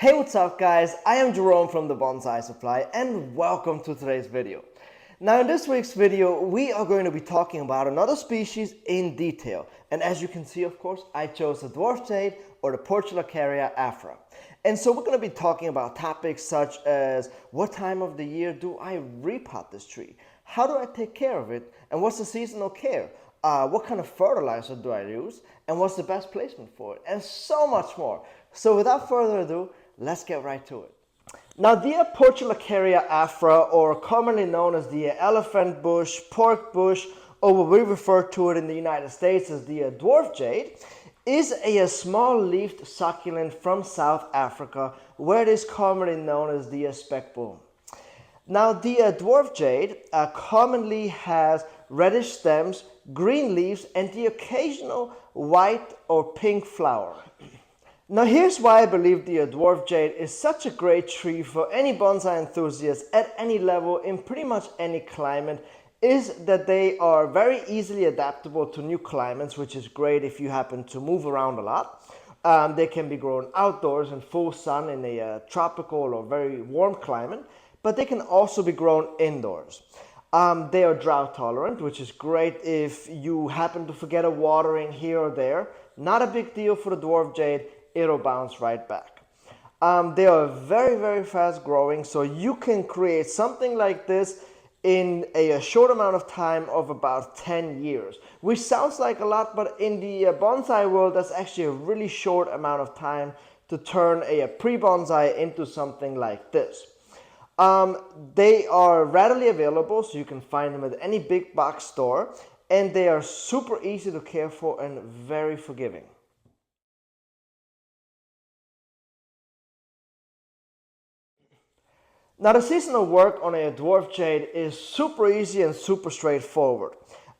Hey, what's up guys? I am Jerome from the Bonsai Supply and welcome to today's video. Now in this week's video, we are going to be talking about another species in detail. And as you can see, of course, I chose the Dwarf Jade or the Portulacaria afra. And so we're going to be talking about topics such as what time of the year do I repot this tree? How do I take care of it? And what's the seasonal care? What kind of fertilizer do I use? And what's the best placement for it? And so much more. So without further ado, let's get right to it. Now, the Portulacaria afra, or commonly known as the elephant bush, pork bush, or what we refer to it in the United States as the dwarf jade, is a small-leafed succulent from South Africa, where it is commonly known as the speck boom. Now, the dwarf jade commonly has reddish stems, green leaves, and the occasional white or pink flower. Now here's why I believe the dwarf jade is such a great tree for any bonsai enthusiast at any level in pretty much any climate, is that they are very easily adaptable to new climates, which is great if you happen to move around a lot. They can be grown outdoors in full sun in a tropical or very warm climate, but they can also be grown indoors. They are drought tolerant, which is great if you happen to forget a watering here or there. Not a big deal for the dwarf jade. It'll bounce right back. They are very fast growing, so you can create something like this in a short amount of time of about 10 years, which sounds like a lot, but in the bonsai world, that's actually a really short amount of time to turn a pre-bonsai into something like this. They are readily available, so you can find them at any big box store, and they are super easy to care for and very forgiving. Now, the seasonal work on a dwarf jade is super easy and super straightforward.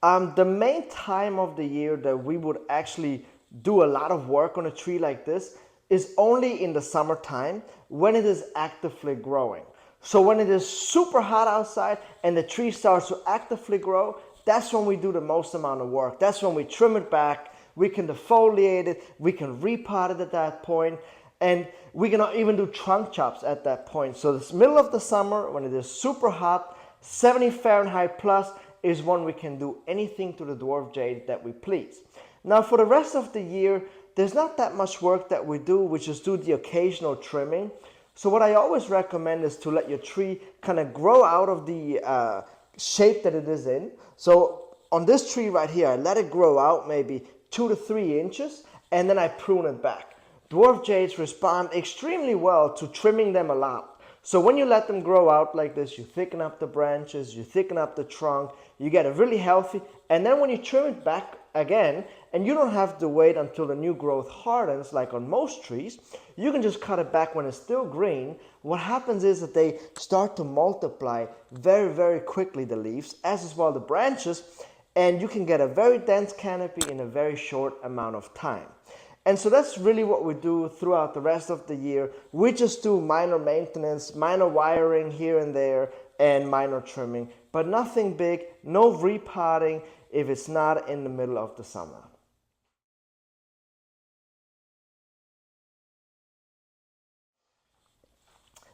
The main time of the year that we would actually do a lot of work on a tree like this is only in the summertime when it is actively growing. So when it is super hot outside and the tree starts to actively grow, that's when we do the most amount of work. That's when we trim it back, we can defoliate it, we can repot it at that point. And we can even do trunk chops at that point. So this middle of the summer, when it is super hot, 70 Fahrenheit plus, is when we can do anything to the dwarf jade that we please. Now for the rest of the year, there's not that much work that we do. We just do the occasional trimming. So what I always recommend is to let your tree kind of grow out of the shape that it is in. So on this tree right here, I let it grow out maybe 2 to 3 inches, and then I prune it back. Dwarf jades respond extremely well to trimming them a lot. So when you let them grow out like this, you thicken up the branches, you thicken up the trunk, you get it really healthy. And then when you trim it back again, and you don't have to wait until the new growth hardens like on most trees, you can just cut it back when it's still green. What happens is that they start to multiply very quickly, the leaves, as well the branches, and you can get a very dense canopy in a very short amount of time. And so that's really what we do throughout the rest of the year. We just do minor maintenance, minor wiring here and there, and minor trimming, but nothing big, no repotting if it's not in the middle of the summer.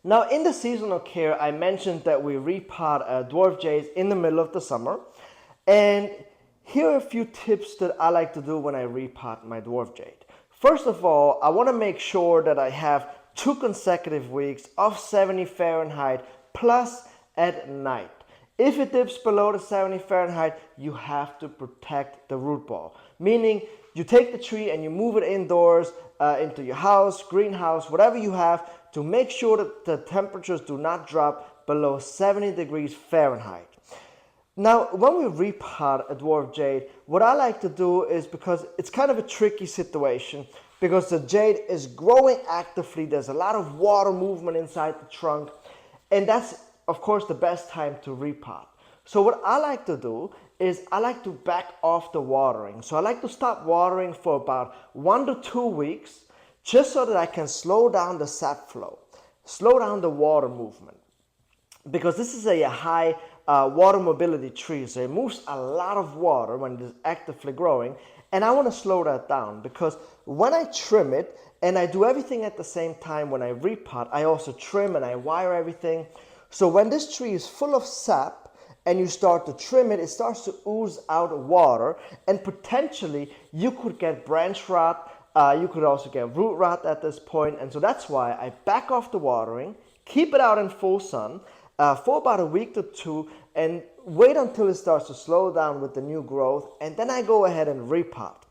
Now in the seasonal care, I mentioned that we repot dwarf jades in the middle of the summer. And here are a few tips that I like to do when I repot my dwarf jade. First of all, I want to make sure that I have 2 consecutive weeks of 70 Fahrenheit plus at night. If it dips below the 70 Fahrenheit, you have to protect the root ball. Meaning, you take the tree and you move it indoors, into your house, greenhouse, whatever you have, to make sure that the temperatures do not drop below 70 degrees Fahrenheit. Now, when we repot a dwarf jade, what I like to do is, because it's kind of a tricky situation, because the jade is growing actively, there's a lot of water movement inside the trunk, and that's, of course, the best time to repot. So what I like to do is I like to back off the watering. So I like to stop watering for about 1 to 2 weeks, just so that I can slow down the sap flow, slow down the water movement. Because this is a high water mobility tree, so it moves a lot of water when it is actively growing, and I want to slow that down, because when I trim it And I do everything at the same time. When I repot, I also trim and I wire everything. So when this tree is full of sap and you start to trim it, it starts to ooze out water, and potentially you could get branch rot. You could also get root rot at this point. And so that's why I back off the watering, keep it out in full sun for about a week to two, and wait until it starts to slow down with the new growth, and then I go ahead and repot.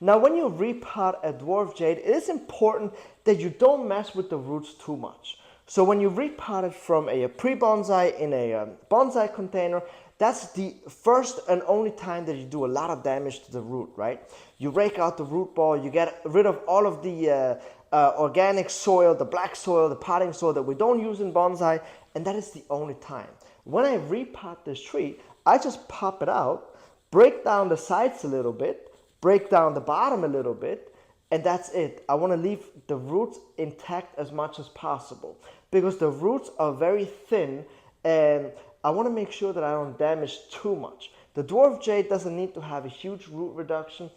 Now, when you repot a dwarf jade, it is important that you don't mess with the roots too much. So when you repot it from a pre-bonsai in a bonsai container, that's the first and only time that you do a lot of damage to the root, right? You rake out the root ball, you get rid of all of the organic soil, the black soil, the potting soil that we don't use in bonsai, and that is the only time. When I repot this tree, I just pop it out, break down the sides a little bit, break down the bottom a little bit, and that's it. I want to leave the roots intact as much as possible because the roots are very thin, and I want to make sure that I don't damage too much. The dwarf jade doesn't need to have a huge root reduction,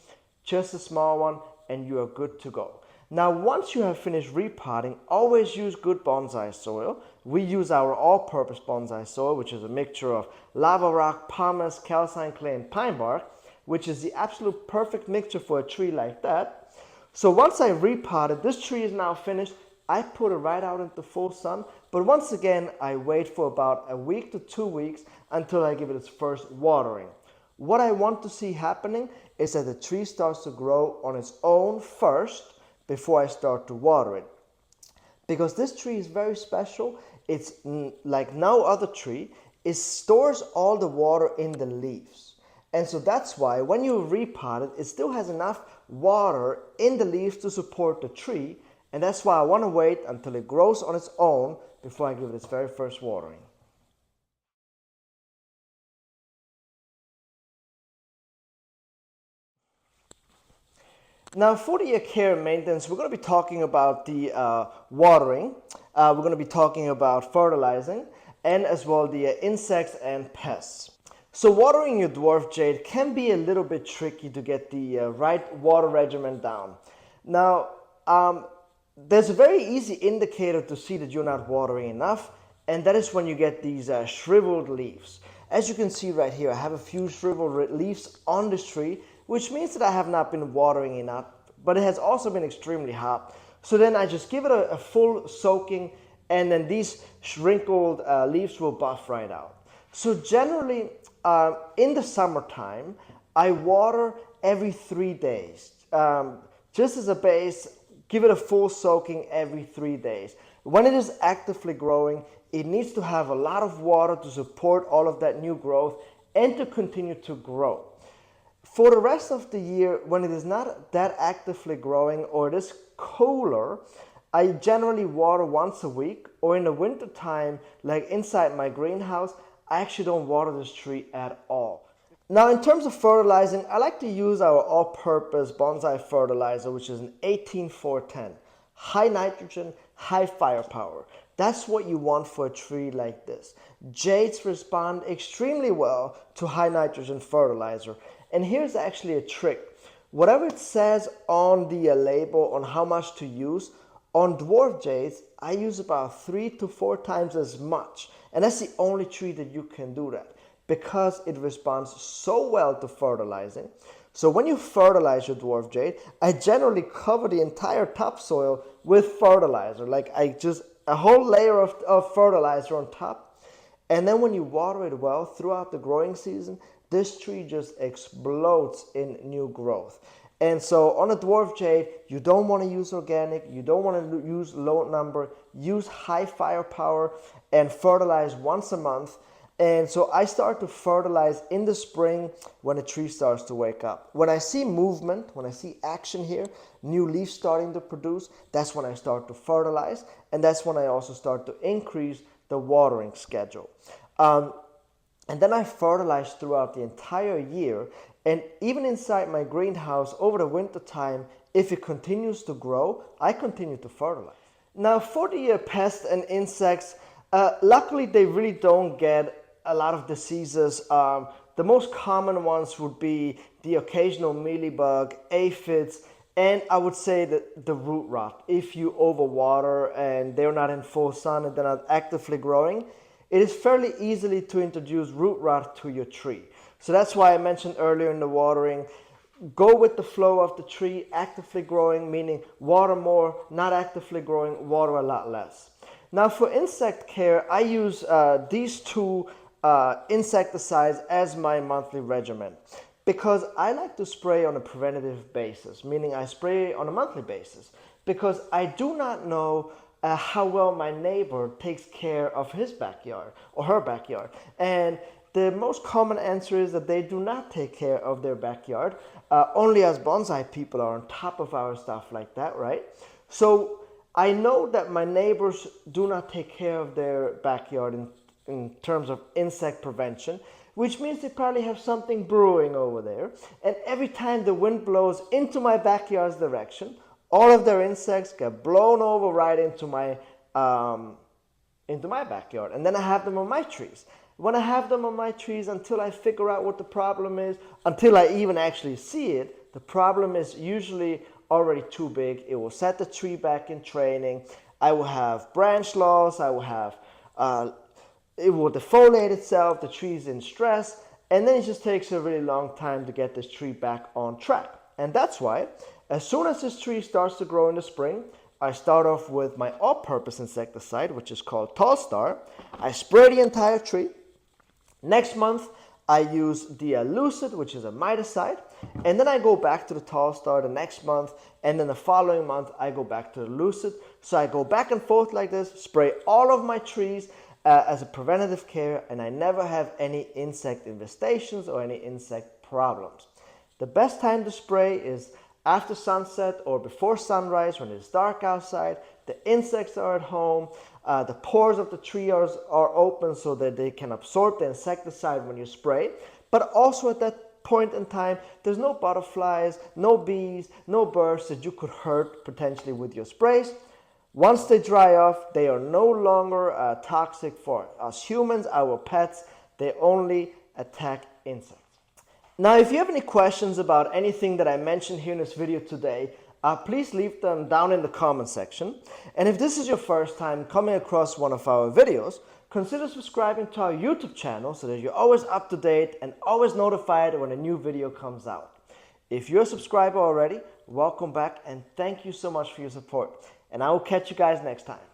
just a small one, and you are good to go. Now, once you have finished repotting, always use good bonsai soil. We use our all-purpose bonsai soil, which is a mixture of lava rock, pumice, calcine clay, and pine bark, which is the absolute perfect mixture for a tree like that. So once I repotted, this tree is now finished. I put it right out into full sun, but once again, I wait for about a week to 2 weeks until I give it its first watering. What I want to see happening is that the tree starts to grow on its own first before I start to water it. Because this tree is very special, it's like no other tree, it stores all the water in the leaves. And so that's why when you repot it, it still has enough water in the leaves to support the tree. And that's why I want to wait until it grows on its own before I give it its very first watering. Now, for the care and maintenance, we're going to be talking about the watering. We're going to be talking about fertilizing, and as well the insects and pests. So watering your dwarf jade can be a little bit tricky to get the right water regimen down. Now, there's a very easy indicator to see that you're not watering enough, and that is when you get these shriveled leaves. As you can see right here, I have a few shriveled leaves on this tree, which means that I have not been watering enough, but it has also been extremely hot. So then I just give it a full soaking, and then these wrinkled leaves will buff right out. So generally, in the summertime, I water every 3 days. Just as a base, give it a full soaking every 3 days. When it is actively growing, it needs to have a lot of water to support all of that new growth and to continue to grow. For the rest of the year, when it is not that actively growing or it is cooler, I generally water once a week, or in the winter time, like inside my greenhouse, I actually don't water this tree at all. Now, in terms of fertilizing, I like to use our all-purpose bonsai fertilizer, which is an 18-4-10. High nitrogen, high firepower. That's what you want for a tree like this. Jades respond extremely well to high nitrogen fertilizer. And here's actually a trick. Whatever it says on the label on how much to use, on dwarf jades, I use about 3 to 4 times as much. And that's the only tree that you can do that, because it responds so well to fertilizing. So when you fertilize your dwarf jade, I generally cover the entire topsoil with fertilizer. Like a whole layer of fertilizer on top. And then when you water it well throughout the growing season, this tree just explodes in new growth. And so on a dwarf jade, you don't want to use organic, you don't want to use low number, use high firepower and fertilize once a month. And so I start to fertilize in the spring when the tree starts to wake up. When I see movement, when I see action here, new leaves starting to produce, that's when I start to fertilize. And that's when I also start to increase the watering schedule. And then I fertilize throughout the entire year. And even inside my greenhouse over the winter time, if it continues to grow, I continue to fertilize. Now for the pests and insects, luckily they really don't get a lot of diseases. The most common ones would be the occasional mealybug, aphids, And I would say that the root rot, if you overwater and they're not in full sun and they're not actively growing, it is fairly easily to introduce root rot to your tree. So that's why I mentioned earlier in the watering, go with the flow of the tree, actively growing, meaning water more, not actively growing, water a lot less. Now for insect care, I use these two insecticides as my monthly regimen, because I like to spray on a preventative basis, meaning I spray on a monthly basis, because I do not know how well my neighbor takes care of his backyard or her backyard. And the most common answer is that they do not take care of their backyard. Only as bonsai people are on top of our stuff like that, right? So I know that my neighbors do not take care of their backyard in terms of insect prevention, which means they probably have something brewing over there. And every time the wind blows into my backyard's direction, all of their insects get blown over right into my backyard. And then I have them on my trees. When I have them on my trees, until I figure out what the problem is, until I even actually see it, the problem is usually already too big. It will set the tree back in training. I will have branch loss. I will have it will defoliate itself, the tree's in stress, and then it just takes a really long time to get this tree back on track. And that's why, as soon as this tree starts to grow in the spring, I start off with my all-purpose insecticide, which is called Tall Star. I spray the entire tree. Next month, I use the Lucid, which is a miticide, and then I go back to the Tall Star the next month, and then the following month, I go back to the Lucid. So I go back and forth like this, spray all of my trees, as a preventative care, and I never have any insect infestations or any insect problems. The best time to spray is after sunset or before sunrise when it's dark outside. The insects are at home, the pores of the tree are open so that they can absorb the insecticide when you spray. But also at that point in time, there's no butterflies, no bees, no birds that you could hurt potentially with your sprays. Once they dry off, they are no longer toxic for us humans, our pets. They only attack insects. Now, if you have any questions about anything that I mentioned here in this video today, please leave them down in the comment section. And if this is your first time coming across one of our videos, consider subscribing to our YouTube channel so that you're always up to date and always notified when a new video comes out. If you're a subscriber already, welcome back and thank you so much for your support. And I will catch you guys next time.